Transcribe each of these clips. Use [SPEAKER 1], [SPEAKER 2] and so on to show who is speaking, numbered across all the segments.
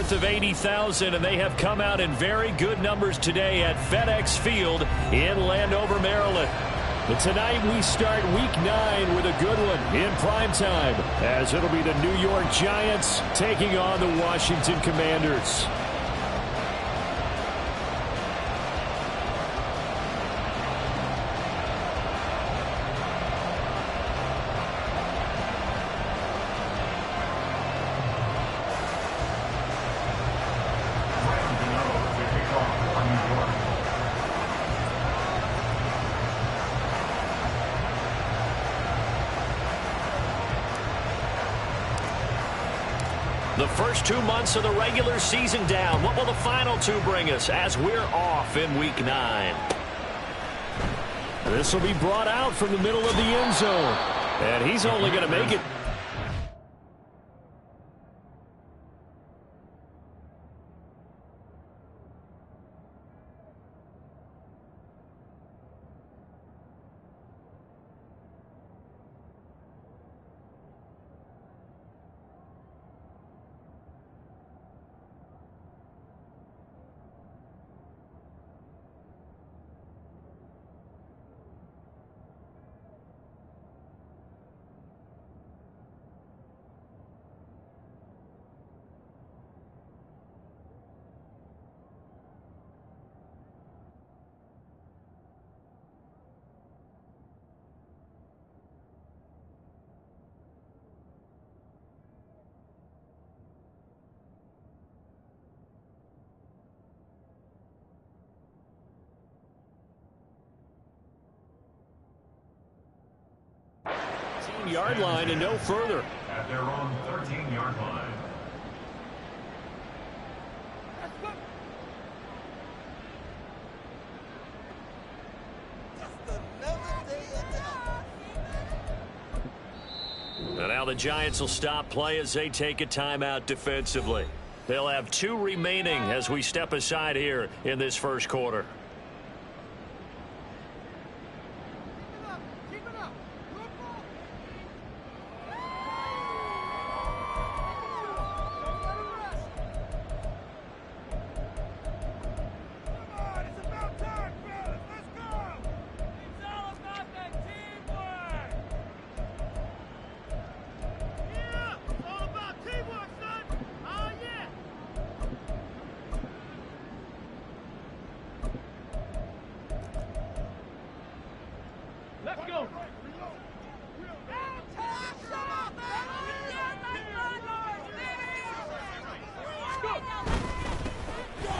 [SPEAKER 1] north of 80,000, and they have come out in very good numbers today at FedEx Field in Landover, Maryland. But tonight we start Week 9 with a good one in primetime, as it'll be the New York Giants taking on the Washington Commanders.
[SPEAKER 2] The first 2 months of the regular season down. What will the final 2 bring us as we're off in Week 9?
[SPEAKER 1] This will be brought out from the middle of the end zone. And he's only going to make it. Yard line and no further.
[SPEAKER 3] At their own 13-yard line.
[SPEAKER 2] And now the Giants will stop play as they take a timeout defensively. They'll have 2 remaining as we step aside here in this first quarter.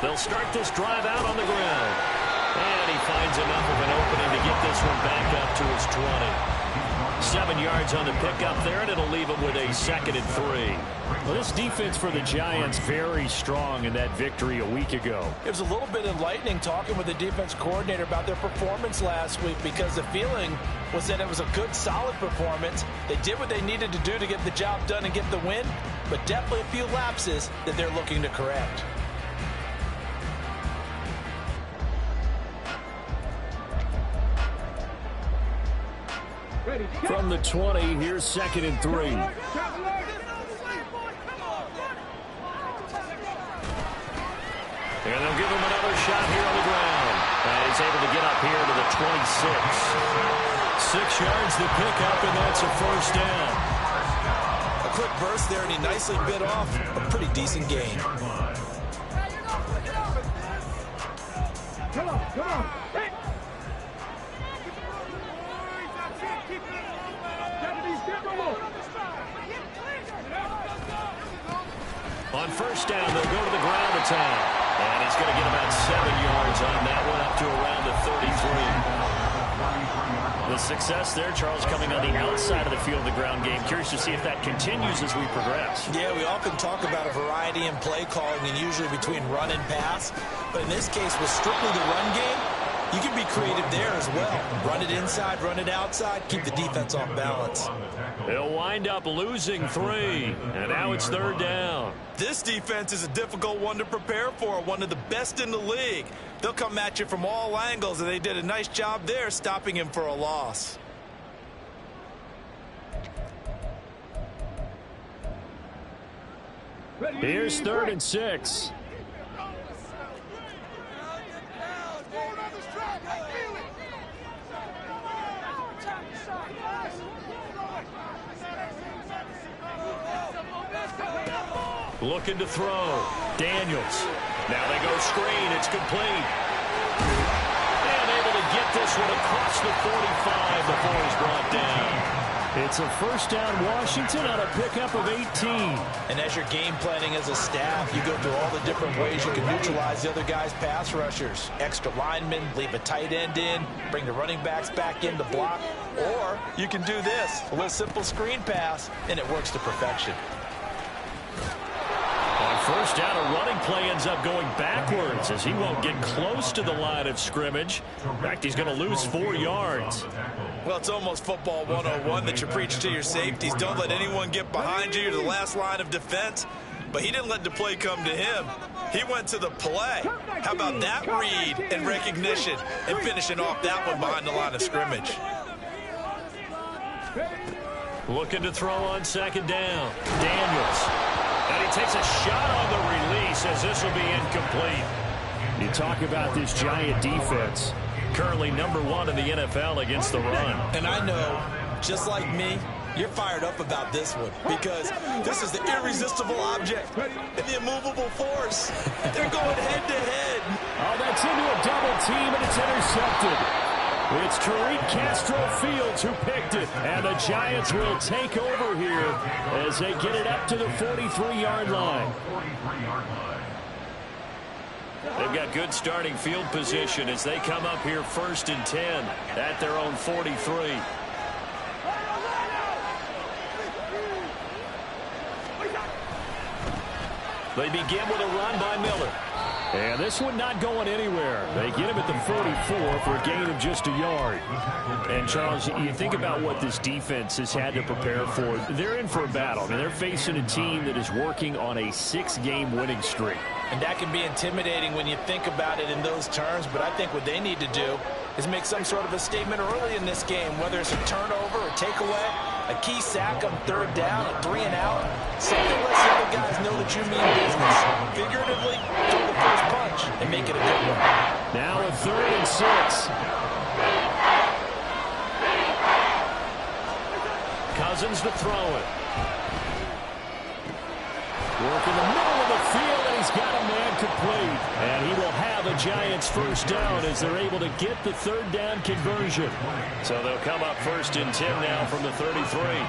[SPEAKER 2] They'll start this drive out on the ground. And he finds enough of an opening to get this one back up to his 20. 7 yards on the pickup there, and it'll leave him with a 2nd and 3.
[SPEAKER 1] Well, this defense for the Giants very strong in that victory a week ago.
[SPEAKER 4] It was a little bit enlightening talking with the defense coordinator about their performance last week, because the feeling was that it was a good, solid performance. They did what they needed to do to get the job done and get the win, but definitely a few lapses that they're looking to correct.
[SPEAKER 1] From the 20, here's 2nd and 3.
[SPEAKER 2] And they'll give him another shot here on the ground. And he's able to get up here to the 26.
[SPEAKER 1] 6 yards to pick up, and that's a first down.
[SPEAKER 4] A quick burst there, and he nicely bit off a pretty decent gain.
[SPEAKER 5] Come on. Hey.
[SPEAKER 2] On first down, they'll go to the ground attack. And he's going to get about 7 yards on that one, up to around the 33. The success there, Charles, coming on the outside of the field of the ground game. Curious to see if that continues as we progress.
[SPEAKER 4] Yeah, we often talk about a variety in play calling, and usually between run and pass. But in this case, with strictly the run game, you can be creative there as well. Run it inside, run it outside, keep the defense off balance.
[SPEAKER 2] They'll wind up losing 3, and now it's 3rd down.
[SPEAKER 4] This defense is a difficult one to prepare for, one of the best in the league. They'll come at you from all angles, and they did a nice job there stopping him for a loss.
[SPEAKER 1] Here's 3rd and 6.
[SPEAKER 2] Looking to throw. Daniels. Now they go screen. It's complete. And able to get this one across the 45 before he's brought down.
[SPEAKER 1] It's a first down Washington on a pickup of 18.
[SPEAKER 4] And as you're game planning as a staff, you go through all the different ways you can neutralize the other guy's pass rushers. Extra linemen, leave a tight end in, bring the running backs back in to block. Or you can do this, a little simple screen pass, and it works to perfection.
[SPEAKER 2] On first down, a running play ends up going backwards as he won't get close to the line of scrimmage. In fact, he's going to lose 4 yards.
[SPEAKER 4] Well, it's almost football 101 that you preach to your safeties. Don't let anyone get behind you. You're the last line of defense. But he didn't let the play come to him. He went to the play. How about that read and recognition and finishing off that one behind the line of scrimmage?
[SPEAKER 2] Looking to throw on second down. Daniels. And he takes a shot on the release as this will be incomplete.
[SPEAKER 1] You talk about this Giant defense.
[SPEAKER 2] Currently #1 in the NFL against the run.
[SPEAKER 4] And I know, just like me, you're fired up about this one because this is the irresistible object and the immovable force. They're going head-to-head.
[SPEAKER 1] Oh, that's into a double team, and it's intercepted. It's Tariq Castro-Fields who picked it, and the Giants will take over here as they get it up to the 43-yard line.
[SPEAKER 2] They've got good starting field position as they come up here 1st and 10 at their own 43. They begin with a run by Miller.
[SPEAKER 1] And this one not going anywhere. They get him at the 44 for a gain of just a yard. And, Charles, you think about what this defense has had to prepare for. They're in for a battle. I mean, they're facing a team that is working on a 6-game winning streak.
[SPEAKER 4] And that can be intimidating when you think about it in those terms, but I think what they need to do is make some sort of a statement early in this game, whether it's a turnover, a takeaway, a key sack on 3rd down, a 3 and out. Something lets the other guys know that you mean business. Figuratively, throw the first punch and make it a good one.
[SPEAKER 1] Now a 3rd and 6.
[SPEAKER 2] Cousins to throw it.
[SPEAKER 1] Work in the middle of the field, and he's got a man complete. And he will have a Giants first down as they're able to get the 3rd down conversion.
[SPEAKER 2] So they'll come up 1st and 10 now from the 33.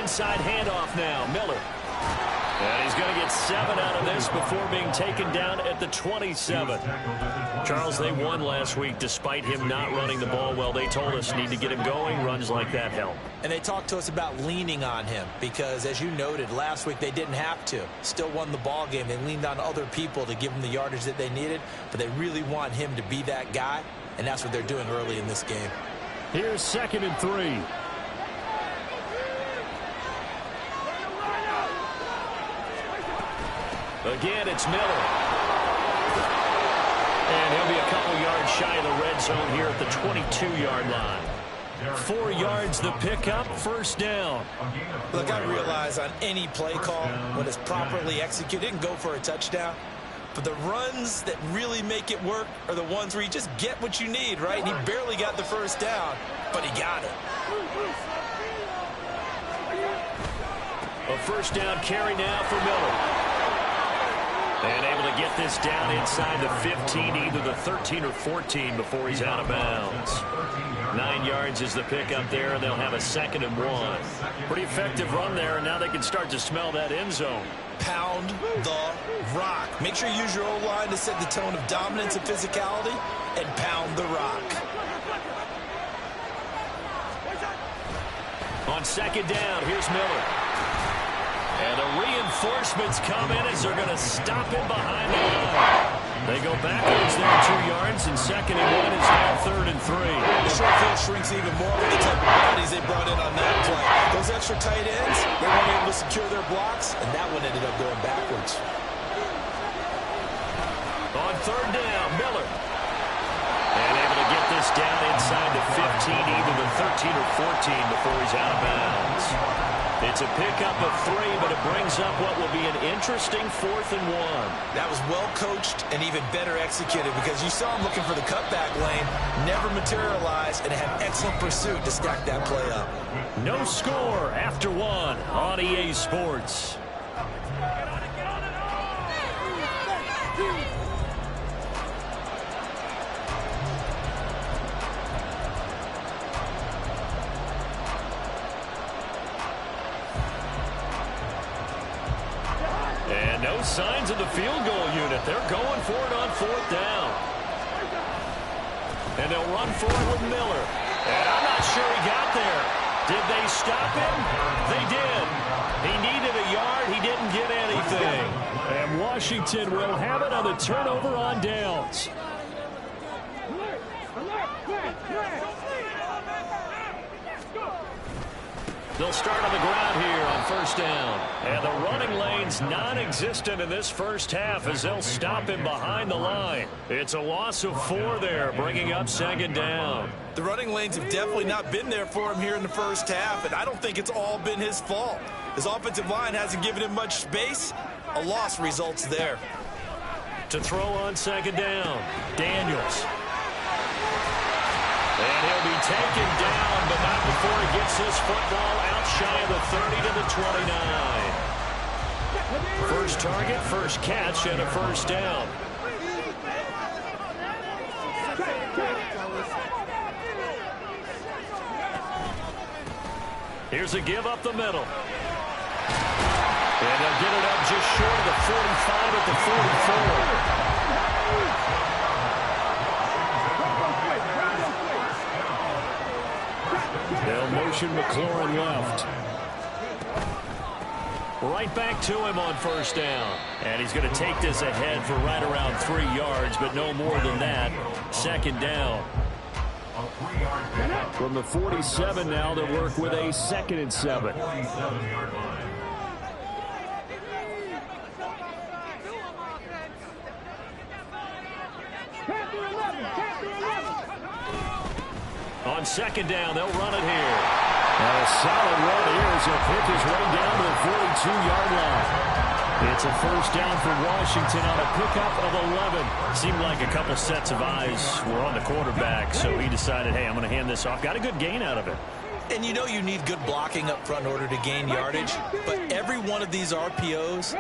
[SPEAKER 2] Inside handoff now, Miller. And he's going to get 7 out of this before being taken down at the 27. Charles, they won last week despite him not running the ball well. They told us need to get him going. Runs like that help.
[SPEAKER 4] And they talked to us about leaning on him because, as you noted, last week they didn't have to. Still won the ball game. They leaned on other people to give them the yardage that they needed, but they really want him to be that guy, and that's what they're doing early in this game.
[SPEAKER 1] Here's 2nd and 3.
[SPEAKER 2] Again, it's Miller. And he'll be a couple yards shy of the red zone here at the 22-yard line. 4 yards the pickup, 1st down.
[SPEAKER 4] Look, I realize on any play call, when it's properly executed, it can go for a touchdown. But the runs that really make it work are the ones where you just get what you need, right? And he barely got the 1st down, but he got it.
[SPEAKER 2] A 1st down carry now for Miller. And able to get this down inside the 15, either the 13 or 14 before he's out of bounds. 9 yards is the pickup there, and they'll have a 2nd and 1. Pretty effective run there, and now they can start to smell that end zone.
[SPEAKER 4] Pound the rock. Make sure you use your O-line to set the tone of dominance and physicality, and pound the rock.
[SPEAKER 2] On 2nd down, here's Miller. And the reinforcements come in as they're going to stop him behind the line. They go backwards there 2 yards, and 2nd and 1 is now 3rd and 3.
[SPEAKER 4] The short field shrinks even more with the type of bodies they brought in on that play. Those extra tight ends, they weren't able to secure their blocks, and that one ended up going backwards.
[SPEAKER 2] On 3rd down, Miller. And able to get this down inside the 15, either the 13 or 14 before he's out of bounds. It's a pickup of 3, but it brings up what will be an interesting 4th and 1.
[SPEAKER 4] That was well coached and even better executed because you saw him looking for the cutback lane, never materialized, and had excellent pursuit to stack that play up.
[SPEAKER 1] No score after 1 on EA Sports. And no signs of the field goal unit. They're going for it on 4th down. And they'll run for it with Miller. And I'm not sure he got there. Did they stop him? They did. He needed a yard. He didn't get anything. And Washington will have it on the turnover on downs. They'll start on the ground here on 1st down. And the running lane's non-existent in this first half as they'll stop him behind the line. It's a loss of 4 there, bringing up 2nd down.
[SPEAKER 4] The running lanes have definitely not been there for him here in the first half, and I don't think it's all been his fault. His offensive line hasn't given him much space. A loss results there.
[SPEAKER 1] To throw on 2nd down, Daniels. And he'll be taken down, but not before he gets this football out shy of the 30 to the 29. First target, first catch, and a 1st down. Here's a give up the middle. And they'll get it up just short of the 45 at the 44. They'll motion McLaurin left. Right back to him on 1st down. And he's going to take this ahead for right around 3 yards, but no more than that. 2nd down. From the 47 now, they'll work with a 2nd and 7. On 2nd down, they'll run it here. And a solid run here as he'll pick his way down to the 42-yard line. It's a 1st down for Washington on a pickup of 11. Seemed like a couple sets of eyes were on the quarterback, so he decided, hey, I'm going to hand this off. Got a good gain out of it.
[SPEAKER 4] And you know you need good blocking up front in order to gain yardage, but every one of these RPOs,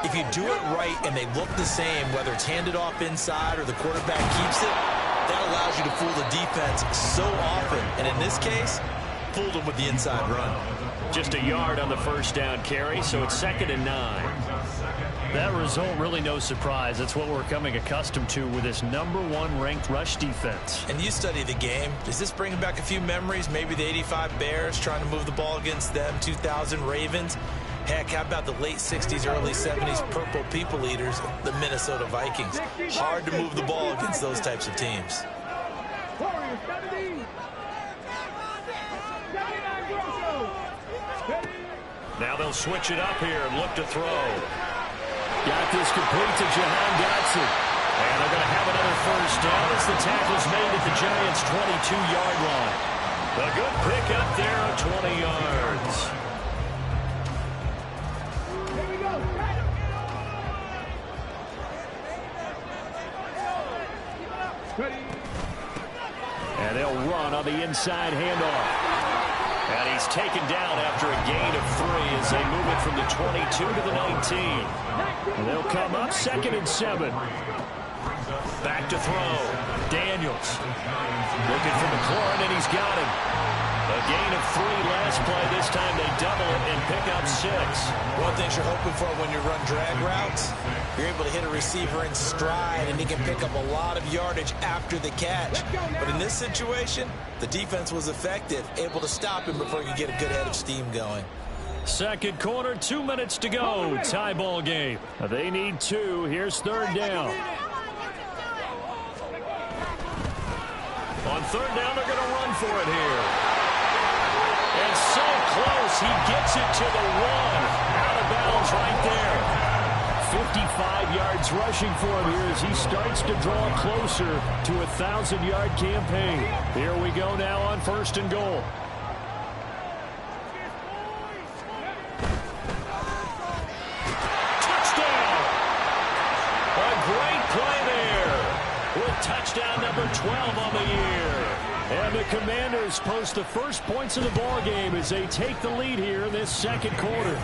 [SPEAKER 4] if you do it right and they look the same, whether it's handed off inside or the quarterback keeps it, that allows you to fool the defense so often. And in this case, fooled them with the inside run.
[SPEAKER 1] Just a yard on the 1st down carry, so it's 2nd and 9. That result, really no surprise. That's what we're coming accustomed to with this #1 ranked rush defense.
[SPEAKER 4] And you study the game. Does this bring back a few memories? Maybe the 85 Bears trying to move the ball against them, 2000 Ravens. Heck, how about the late 60s, early 70s purple people eaters, the Minnesota Vikings? Hard to move the ball against those types of teams.
[SPEAKER 1] Now they'll switch it up here and look to throw. Got this complete to Jahan Dotson. And they're going to have another 1st down as the tackle's made at the Giants' 22-yard line. A good pick up there of 20 yards. And they'll run on the inside handoff. And he's taken down after a gain of 3 as they move it from the 22 to the 19. And they'll come up 2nd and 7. Back to throw. Daniels looking for McLaurin, and he's got him. A gain of 3 last play. This time they double it and pick up 6.
[SPEAKER 4] One thing you're hoping for when you run drag routes, you're able to hit a receiver in stride, and he can pick up a lot of yardage after the catch. But in this situation, the defense was effective, able to stop him before he could get a good head of steam going.
[SPEAKER 1] Second quarter, 2 minutes to go. Tie ball game. They need 2. Here's 3rd down. On 3rd down, they're going to run for it here. And so close, he gets it to the 1. Out of bounds right there. 55 yards rushing for him here as he starts to draw closer to a 1,000-yard campaign. Here we go now on 1st and goal.
[SPEAKER 2] Touchdown number 12 on the year.
[SPEAKER 1] And the Commanders post the first points of the ball game as they take the lead here in this second quarter.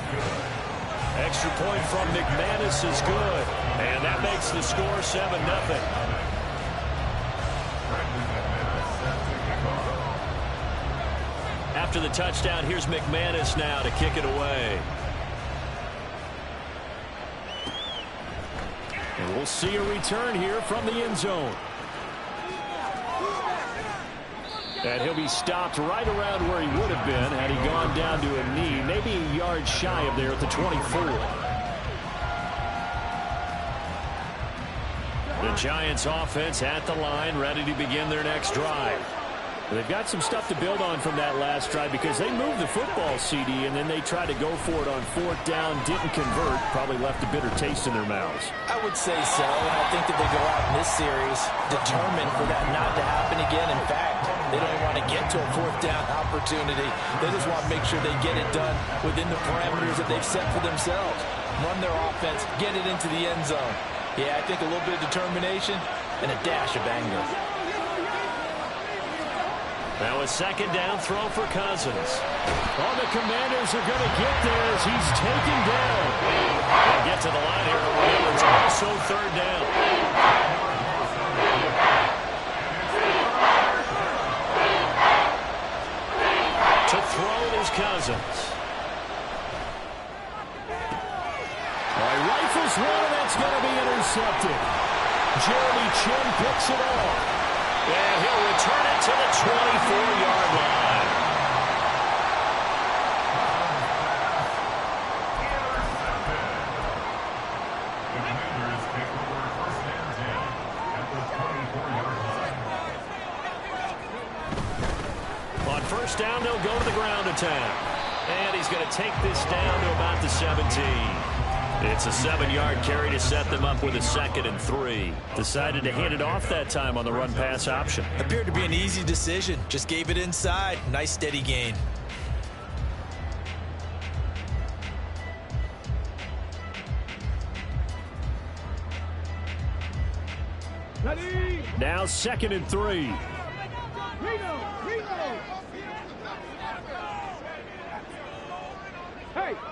[SPEAKER 2] Extra point from McManus is good. And that makes the score 7-0. After the touchdown, here's McManus now to kick it away.
[SPEAKER 1] And we'll see a return here from the end zone. And he'll be stopped right around where he would have been had he gone down to a knee, maybe a yard shy of there at the 24.
[SPEAKER 2] The Giants offense at the line, ready to begin their next drive.
[SPEAKER 1] They've got some stuff to build on from that last drive because they moved the football, CD, and then they tried to go for it on 4th down, didn't convert, probably left a bitter taste in their mouths.
[SPEAKER 4] I would say so, and I think that they go out in this series determined for that not to happen again. In fact, they don't even want to get to a 4th down opportunity. They just want to make sure they get it done within the parameters that they've set for themselves. Run their offense, get it into the end zone. Yeah, I think a little bit of determination and a dash of anger.
[SPEAKER 2] Now a 2nd down throw for Cousins.
[SPEAKER 1] Oh, the Commanders are going to get there as he's taken down.
[SPEAKER 2] And get to the line here. Remember, it's also 3rd down. To throw it is Cousins.
[SPEAKER 1] He rifles one, and that's going to be intercepted. Jeremy Chin picks it off.
[SPEAKER 2] And he'll return it to the 24-yard line.
[SPEAKER 3] The Commanders take over 1st and 10 at the 24-yard line.
[SPEAKER 2] On 1st down, they'll go to the ground attack. And he's going to take this down to about the 17. It's a 7-yard carry to set them up with a 2nd and 3.
[SPEAKER 1] Decided to hand it off that time on the run-pass option.
[SPEAKER 4] Appeared to be an easy decision. Just gave it inside. Nice steady gain.
[SPEAKER 1] Now 2nd and 3.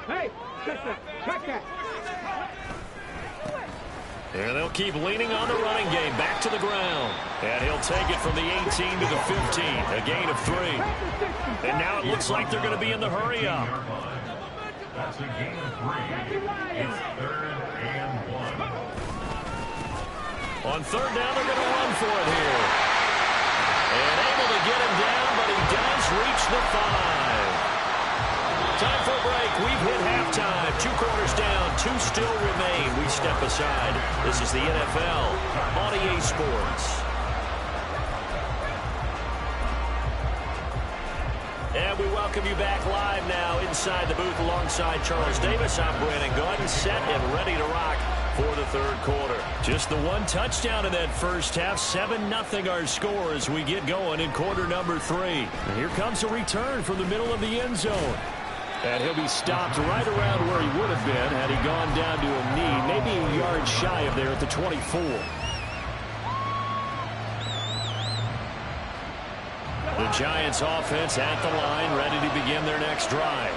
[SPEAKER 5] Hey, check that.
[SPEAKER 2] And they'll keep leaning on the running game. Back to the ground. And he'll take it from the 18 to the 15. A gain of 3. And now it looks like they're going to be in the hurry up.
[SPEAKER 3] That's a gain of 3. It's 3rd and 1.
[SPEAKER 2] On 3rd down, they're going to run for it here. And able to get him down, but he does reach the 5. Time for a break. We've hit halftime. 2 quarters down. 2 still remain. We step aside. This is the NFL on EA Sports. And we welcome you back live now inside the booth alongside Charles Davis. I'm Brandon Gordon, set and ready to rock for the 3rd quarter.
[SPEAKER 1] Just the 1 touchdown in that first half. 7-0 our score as we get going in quarter number 3. And here comes a return from the middle of the end zone. And he'll be stopped right around where he would have been had he gone down to a knee, maybe a yard shy of there at the 24.
[SPEAKER 2] The Giants offense at the line, ready to begin their next drive.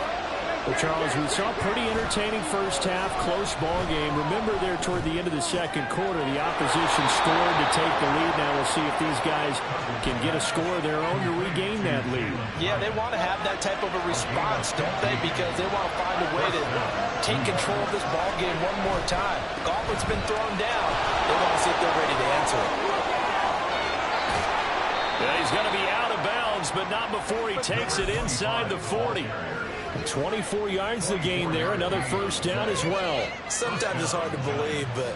[SPEAKER 1] Well, Charles, we saw a pretty entertaining first half, close ball game. Remember there toward the end of the second quarter, the opposition scored to take the lead. Now we'll see if these guys can get a score of their own to regain that lead.
[SPEAKER 4] Yeah, they want to have that type of a response, don't they? Because they want to find a way to take control of this ball game one more time. Gauntlet's been thrown down. They want to see if they're ready to answer it.
[SPEAKER 2] Yeah, he's going to be out of bounds, but not before he takes it inside the 40.
[SPEAKER 1] 24 yards the gain there. Another first down as well.
[SPEAKER 4] Sometimes it's hard to believe, but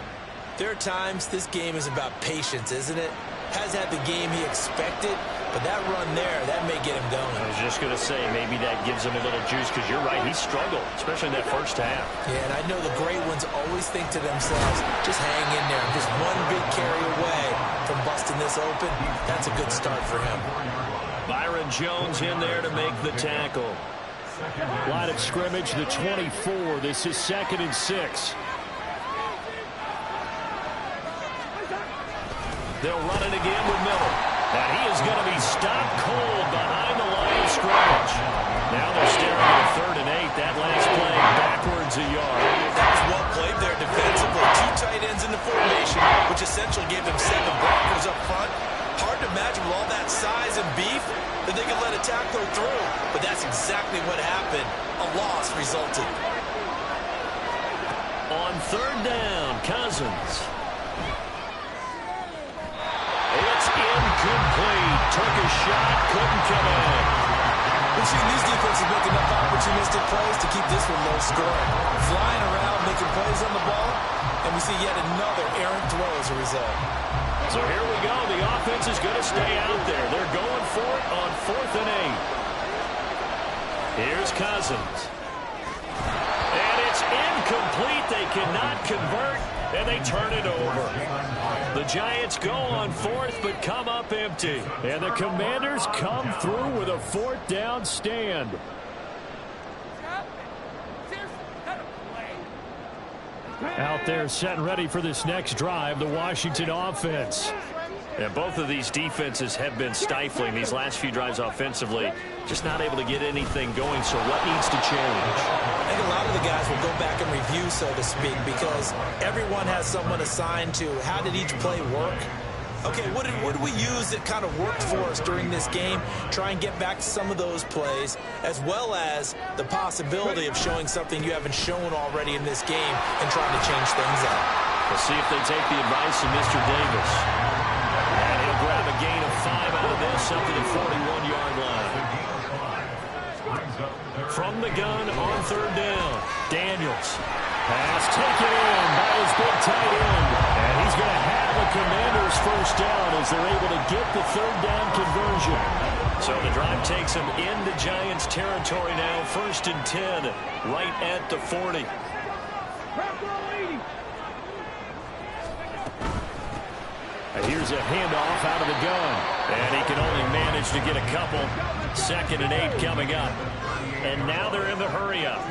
[SPEAKER 4] there are times this game is about patience, isn't it? Has had the game he expected, But that run there, that may get him going.
[SPEAKER 2] I was just going to say, maybe that gives him a little juice, because you're right, he struggled, especially in that first half.
[SPEAKER 4] Yeah, and I know the great ones always think to themselves, just hang in there. Just one big carry away from busting this open. That's a good start for him.
[SPEAKER 2] Byron Jones in there to make the tackle.
[SPEAKER 1] Line of scrimmage, the 24. This is 2nd and 6.
[SPEAKER 2] They'll run it again with Miller. And he is going to be stopped cold behind the line of scrimmage. Now they're staring at a 3rd and 8. That last play backwards a yard.
[SPEAKER 4] That was well played there defensively. 2 tight ends in the formation, which essentially gave them 7 blockers up front. Hard to imagine with all that size and beef that they could let a tackler through. But that's exactly what happened. A loss resulted.
[SPEAKER 2] On 3rd down, Cousins. It's incomplete. Took a shot, couldn't come in.
[SPEAKER 4] We've seen these defenses make enough opportunistic plays to keep this one low scoring. Flying around, making plays on the ball, and we see yet another errant throw as a result.
[SPEAKER 2] So here we go. The offense is going to stay out there. They're going for it on 4th and 8. Here's Cousins. And it's incomplete. They cannot convert, and they turn it over. The Giants go on 4th, but come up empty.
[SPEAKER 1] And the Commanders come through with a 4th down stand. Out there set and ready for this next drive, the Washington offense.
[SPEAKER 2] And both of these defenses have been stifling these last few drives offensively. Just not able to get anything going, so what needs to change?
[SPEAKER 4] I think a lot of the guys will go back and review, so to speak, because everyone has someone assigned to how did each play work. Okay, what did we use that kind of worked for us during this game? Try and get back to some of those plays, as well as the possibility of showing something you haven't shown already in this game and trying to change things up.
[SPEAKER 2] We'll see if they take the advice of Mr. Davis. And he'll grab a gain of 5 out of this up to the 41-yard line. From the gun on 3rd down, Daniels.
[SPEAKER 1] Pass taken in by his big tight end. And he's going to have a Commanders 1st down as they're able to get the 3rd down conversion.
[SPEAKER 2] So the drive takes them into Giants territory now. 1st and 10, right at the 40.
[SPEAKER 1] And here's a handoff out of the gun.
[SPEAKER 2] And he can only manage to get a couple. 2nd and 8 coming up. And now they're in the hurry-up.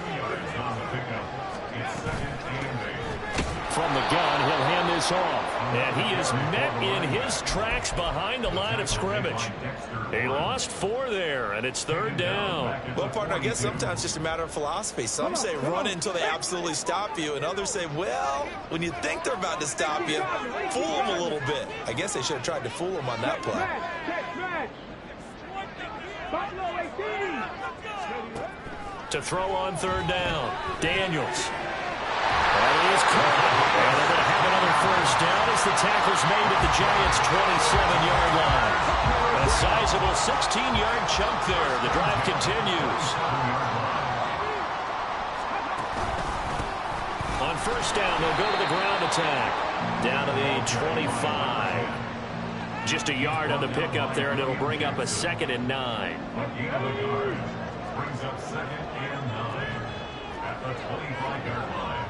[SPEAKER 1] From the gun, he'll hand this off.
[SPEAKER 2] And he is met in his tracks behind the line of scrimmage. He lost 4 there, and it's 3rd down.
[SPEAKER 4] Well, partner, I guess sometimes it's just a matter of philosophy. Some say run until they absolutely stop you, and others say, well, when you think they're about to stop you, fool them a little bit. I guess they should have tried to fool them on that play.
[SPEAKER 2] To throw on 3rd down, Daniels.
[SPEAKER 1] And he is caught. And they're going to have another 1st down as the tackle's made at the Giants' 27-yard line.
[SPEAKER 2] A sizable 16-yard chunk there. The drive continues. On 1st down, they'll go to the ground attack. Down to the 25. Just a yard on the pickup there, and it'll bring up a 2nd and 9.
[SPEAKER 3] Brings up 2nd and 9 at the 25-yard line.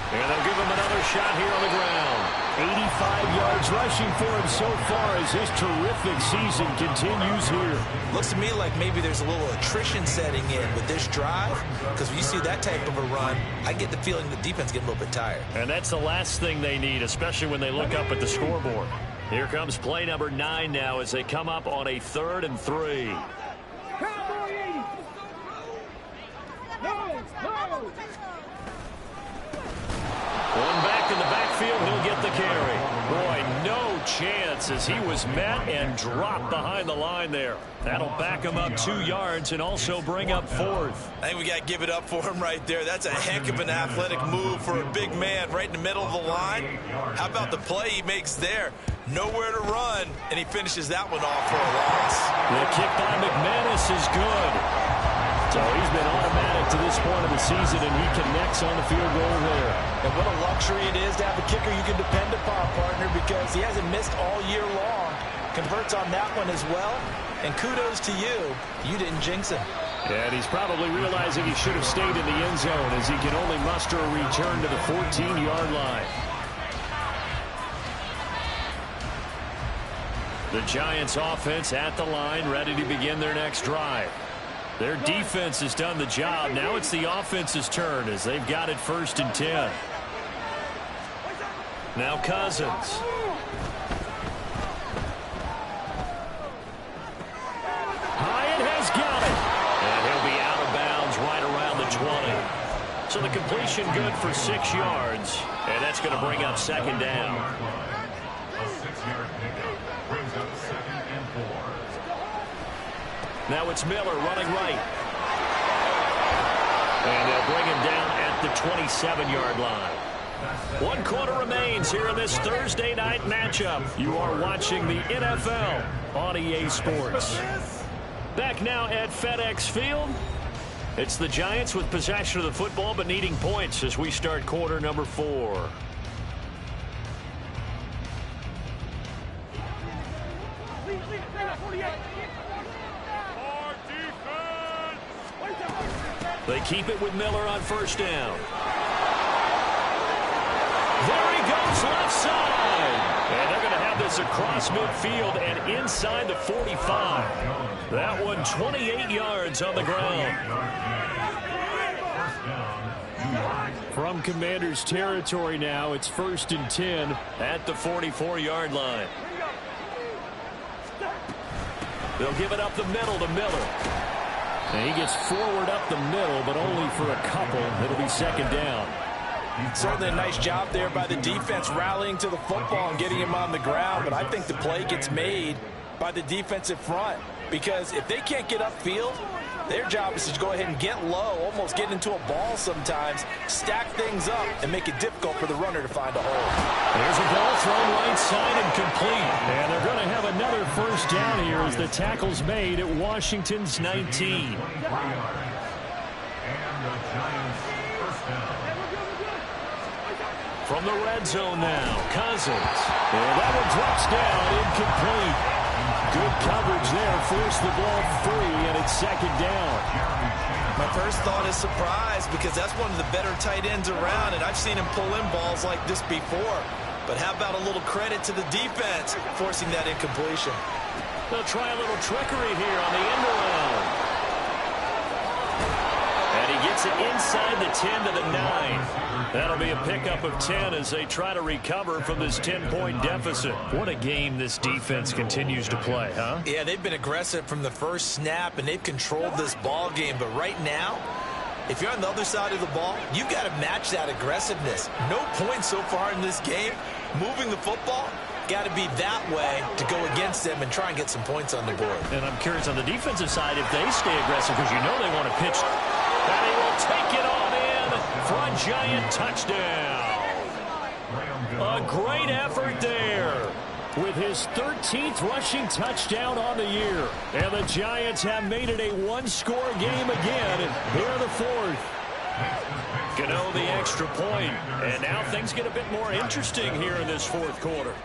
[SPEAKER 2] And they'll give him another shot here on the ground.
[SPEAKER 1] 85 yards rushing for him so far as his terrific season continues here.
[SPEAKER 4] Looks to me like maybe there's a little attrition setting in with this drive, because when you see that type of a run, I get the feeling the defense gets a little bit tired.
[SPEAKER 2] And that's the last thing they need, especially when they look up at the scoreboard. Here comes play number 9 now as they come up on a 3rd and 3. One back in the backfield, he'll get the carry. Boy, no chance as he was met and dropped behind the line there. That'll back him up 2 yards and also bring up 4th.
[SPEAKER 4] I think we got to give it up for him right there. That's a heck of an athletic move for a big man right in the middle of the line. How about the play he makes there? Nowhere to run, and he finishes that one off for a loss.
[SPEAKER 1] The kick by McManus is good. So he's been automatic to this point of the season, and he connects on the field goal there.
[SPEAKER 4] And what a luxury it is to have a kicker you can depend upon, partner, because he hasn't missed all year long. converts on that one as well. And kudos to you. You didn't jinx him.
[SPEAKER 1] And he's probably realizing he should have stayed in the end zone as he can only muster a return to the 14-yard line. The Giants offense at the line, ready to begin their next drive. Their defense has done the job. Now it's the offense's turn as they've got it 1st and 10. Now Cousins. Hyatt has got it. And he'll be out of bounds right around the 20. So the completion good for 6 yards. And that's going to bring up 2nd down.
[SPEAKER 3] A 6-yard pickup brings up 2nd and 4.
[SPEAKER 1] Now it's Miller running right. And they'll bring him down at the 27-yard line. 1 quarter remains here in this Thursday night matchup. You are watching the NFL on EA Sports. Back now at FedEx Field. It's the Giants with possession of the football but needing points as we start quarter number 4. They keep it with Miller on 1st down. There he goes left side. And they're going to have this across midfield and inside the 45. That one 28 yards on the ground. From Commander's territory now, it's 1st and 10 at the 44-yard line. They'll give it up the middle to Miller. And he gets forward up the middle, but only for a couple. It'll be 2nd down.
[SPEAKER 4] Certainly a nice job there by the defense rallying to the football and getting him on the ground. But I think the play gets made by the defensive front. Because if they can't get upfield, their job is to go ahead and get low, almost get into a ball sometimes, stack things up, and make it difficult for the runner to find a hole.
[SPEAKER 1] There's a ball thrown right side and complete. And they're going to have another 1st down here as the tackle's made at Washington's 19.
[SPEAKER 3] And the Giants 1st down.
[SPEAKER 1] From the red zone now, Cousins. And that one drops down, incomplete. Good coverage there, forced the ball free, and it's 2nd down.
[SPEAKER 4] My first thought is surprise because that's one of the better tight ends around, and I've seen him pull in balls like this before. But how about a little credit to the defense forcing that incompletion?
[SPEAKER 1] They'll try a little trickery here on the end around. And he gets it inside the 10 to the 9. That'll be a pickup of 10 as they try to recover from this 10-point deficit. What a game this defense continues to play, huh?
[SPEAKER 4] Yeah, they've been aggressive from the first snap, and they've controlled this ball game. But right now, if you're on the other side of the ball, you've got to match that aggressiveness. No points so far in this game. Moving the football, got to be that way to go against them and try and get some points on the board.
[SPEAKER 1] And I'm curious on the defensive side if they stay aggressive because you know they want to pitch. And he will take it on in for a Giant touchdown. A great effort there with his 13th rushing touchdown on the year. And the Giants have made it a one-score game again here in the 4th. Gano the extra point, and now things get a bit more interesting here in this 4th quarter.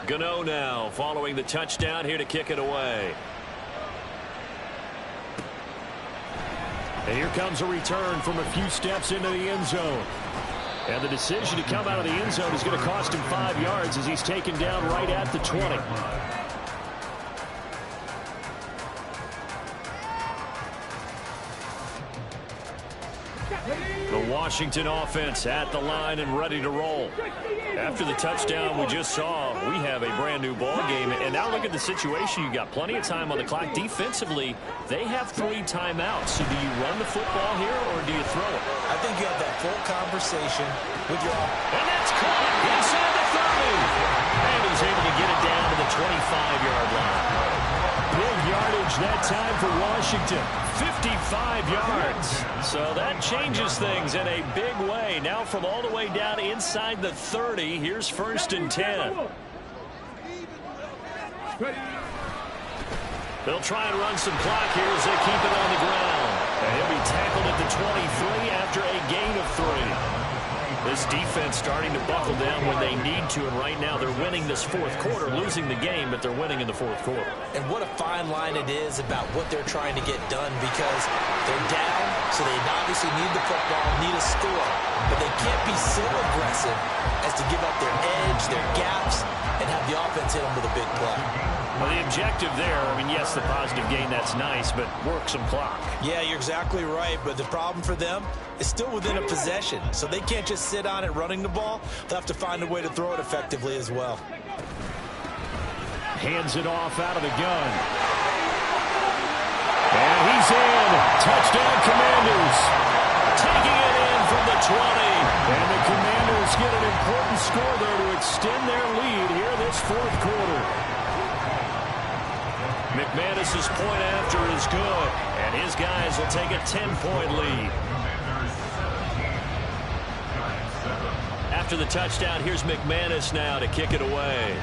[SPEAKER 1] Gano now following the touchdown here to kick it away. And here comes a return from a few steps into the end zone. And the decision to come out of the end zone is going to cost him 5 yards as he's taken down right at the 20. The Washington offense at the line and ready to roll. After the touchdown we just saw, we have a brand new ball game. And now look at the situation. You got plenty of time on the clock. Defensively, they have 3 timeouts. So do you run the football here or do you throw it?
[SPEAKER 4] I think you have that full conversation with your...
[SPEAKER 1] And that's caught inside the 30. And he's able to get it down to the 25-yard line. Big yardage that time for Washington. 55 yards. So that changes things in a big way. Now from all the way down inside the 30, here's 1st and 10. They'll try and run some clock here as they keep it on the ground. And he'll be tackled at the 23 after a gain of 3. This
[SPEAKER 2] defense starting to buckle down when they need to, and right now they're winning this fourth quarter, losing the game, but they're winning in the fourth quarter.
[SPEAKER 4] And what a fine line it is about what they're trying to get done, because they're down, so they obviously need the football, need a score, but they can't be so aggressive as to give up their edge, their gaps, and have the offense hit them with a big play.
[SPEAKER 2] Well, the objective there, I mean, yes, the positive gain, that's nice, but work some clock.
[SPEAKER 4] Yeah, you're exactly right, but the problem for them is still within a possession, so they can't just sit on it running the ball. They'll have to find a way to throw it effectively as well.
[SPEAKER 1] Hands it off out of the gun. And he's in. Touchdown, Commanders. Taking it in from the 20. And the Commanders get an important score there to extend their lead here this fourth quarter.
[SPEAKER 2] McManus's point after is good, and his guys will take a 10-point lead. After the touchdown, here's McManus now to kick it away.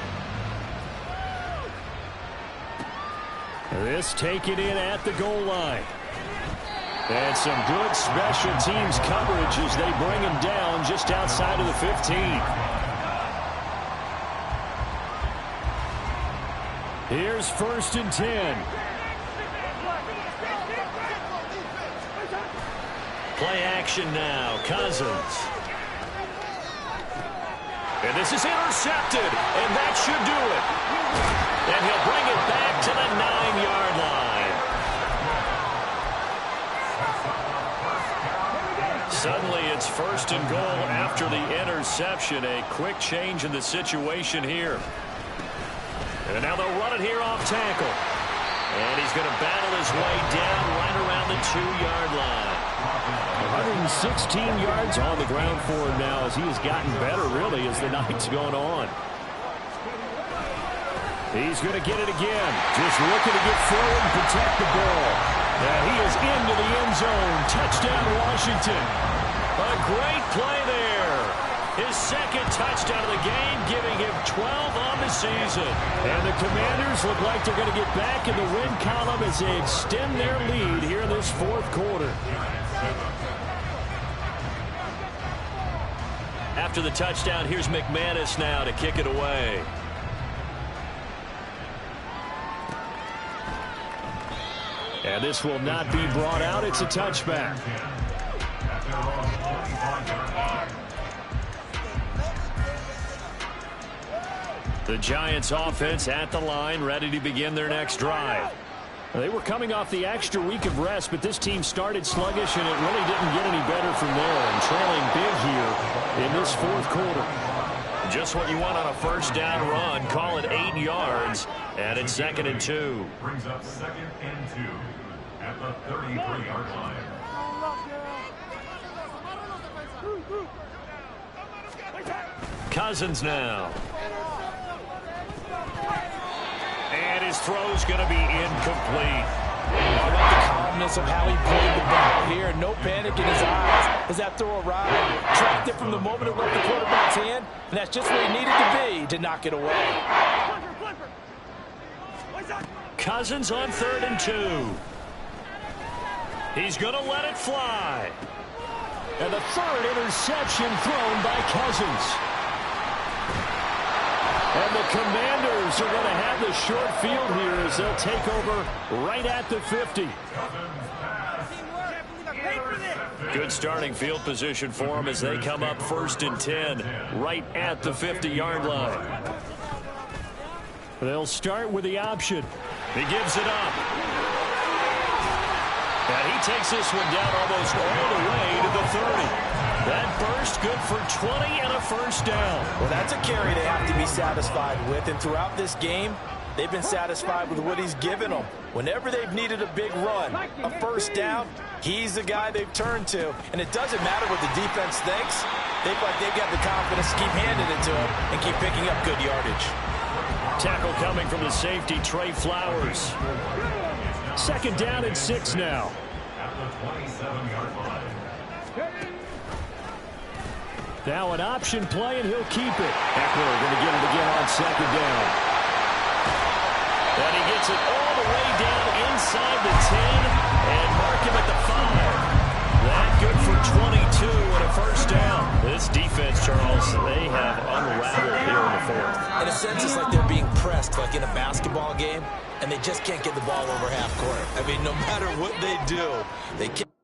[SPEAKER 1] This taken in at the goal line. And some good special teams coverage as they bring him down just outside of the 15. Here's 1st and 10.
[SPEAKER 2] Play action now. Cousins. And this is intercepted, and that should do it. And he'll bring it back to the 9-yard line. Suddenly it's 1st and goal after the interception. A quick change in the situation here. And now they'll run it here off tackle. And he's going to battle his way down right around the 2-yard line.
[SPEAKER 1] 116 yards on the ground for him now as he has gotten better, really, as the night's gone on. He's going to get it again. Just looking to get forward and protect the ball. And he is into the end zone. Touchdown, Washington.
[SPEAKER 2] A great play there. His second touchdown of the game, giving him 12 on the season.
[SPEAKER 1] And the Commanders look like they're going to get back in the win column as they extend their lead here in this fourth quarter.
[SPEAKER 2] After the touchdown, here's McManus now to kick it away.
[SPEAKER 1] And this will not be brought out. It's a touchback.
[SPEAKER 2] The Giants offense at the line, ready to begin their next drive.
[SPEAKER 1] They were coming off the extra week of rest, but this team started sluggish, and it really didn't get any better from there. And trailing big here in this fourth quarter.
[SPEAKER 2] Just what you want on a first down run. Call it 8 yards, and it's 2nd and 2.
[SPEAKER 3] Brings up 2nd and 2 at the 33-yard line.
[SPEAKER 2] Cousins now. And his throw's going to be incomplete.
[SPEAKER 4] How about the calmness of how he played the ball here? No panic in his eyes as that throw arrived. Tracked it from the moment it left the quarterback's hand, and that's just where he needed to be to knock it away.
[SPEAKER 2] Cousins on 3rd and 2. He's going to let it fly.
[SPEAKER 1] And the 3rd interception thrown by Cousins. And the Commanders are going to have the short field here as they'll take over right at the 50.
[SPEAKER 2] Good starting field position for them as they come up 1st and 10 right at the 50-yard line.
[SPEAKER 1] They'll start with the option.
[SPEAKER 2] He gives it up. And he takes this one down almost all the way to the 30. That burst good for 20 and a first down.
[SPEAKER 4] Well, that's a carry they have to be satisfied with. And throughout this game, they've been satisfied with what he's given them. Whenever they've needed a big run, a first down, he's the guy they've turned to. And it doesn't matter what the defense thinks. They feel like they've got the confidence to keep handing it to him and keep picking up good yardage.
[SPEAKER 2] Tackle coming from the safety, Trey Flowers.
[SPEAKER 1] 2nd down and 6 now.
[SPEAKER 3] At the 27-yard line.
[SPEAKER 1] Now an option play, and he'll keep it. Eckler going to get it again on 2nd down.
[SPEAKER 2] And he gets it all the way down inside the 10 and mark him at the 5. That good for 22 and a first down. This defense Charles, they have unraveled here in the fourth.
[SPEAKER 4] In a sense, it's like they're being pressed, like in a basketball game, and they just can't get the ball over half court. I mean, no matter what they do, they can't.